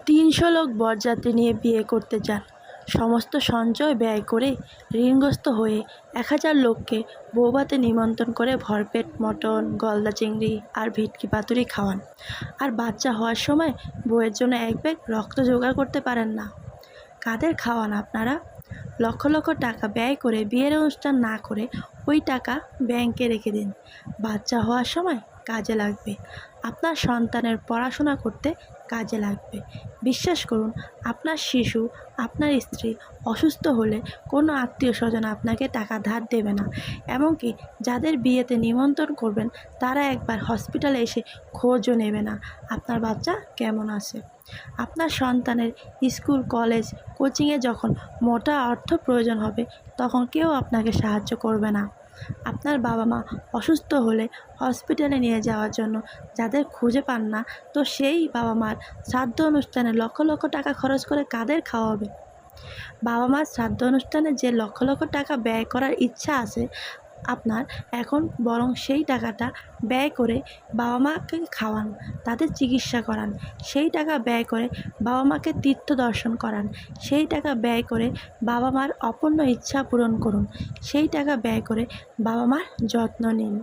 ৩০০ লোক বরযাত্রী নিয়ে বিয়ে করতে যান। সমস্ত সঞ্চয় ব্যয় করে ঋণগ্রস্ত হয়ে ১০০০ লোককে বউভাতে নিমন্ত্রণ করে ভরপেট মটন, গলদা চিংড়ি আর ভেটকি পাতুরি খাওয়ান। আর বাচ্চা হওয়ার সময় বউয়ের জন্য এক ব্যাগ রক্ত জোগাড় করতে পারেন না। কাদের খাওয়ান আপনারা? লক্ষ লক্ষ টাকা ব্যয় করে বিয়ের অনুষ্ঠান না করে ওই টাকা ব্যাংকে রেখে দিন। বাচ্চা হওয়ার সময় কাজে লাগবে, আপনার সন্তানের পড়াশোনা করতে কাজে লাগবে। বিশ্বাস করুন, আপনার শিশু, আপনার স্ত্রী অসুস্থ হলে কোনো আত্মীয় স্বজন আপনাকে টাকা ধার দেবে না। এমনকি যাদের বিয়েতে নিমন্ত্রণ করবেন তারা একবার হসপিটালে এসে খোঁজও নেবে না আপনার বাচ্চা কেমন আছে। আপনার সন্তানের স্কুল, কলেজ, কোচিংয়ে যখন মোটা অর্থ প্রয়োজন হবে তখন কেউ আপনাকে সাহায্য করবে না। আপনার বাবা মা অসুস্থ হলে হসপিটালে নিয়ে যাওয়ার জন্য যাদের খুঁজে পান না, তো সেই বাবা মার শ্রাদ্ধ অনুষ্ঠানে লক্ষ লক্ষ টাকা খরচ করে কাদের খাওয়াবে? বাবা মার শ্রাদ্ধ অনুষ্ঠানে যে লক্ষ লক্ষ টাকা ব্যয় করার ইচ্ছা আছে আপনার, এখন বরং সেই টাকাটা ব্যয় করে বাবা মাকে খাওয়ান, তাদের চিকিৎসা করান। সেই টাকা ব্যয় করে বাবা মাকে তীর্থ দর্শন করান। সেই টাকা ব্যয় করে বাবা মার অপূর্ণ ইচ্ছা পূরণ করুন। সেই টাকা ব্যয় করে বাবা মার যত্ন নিন।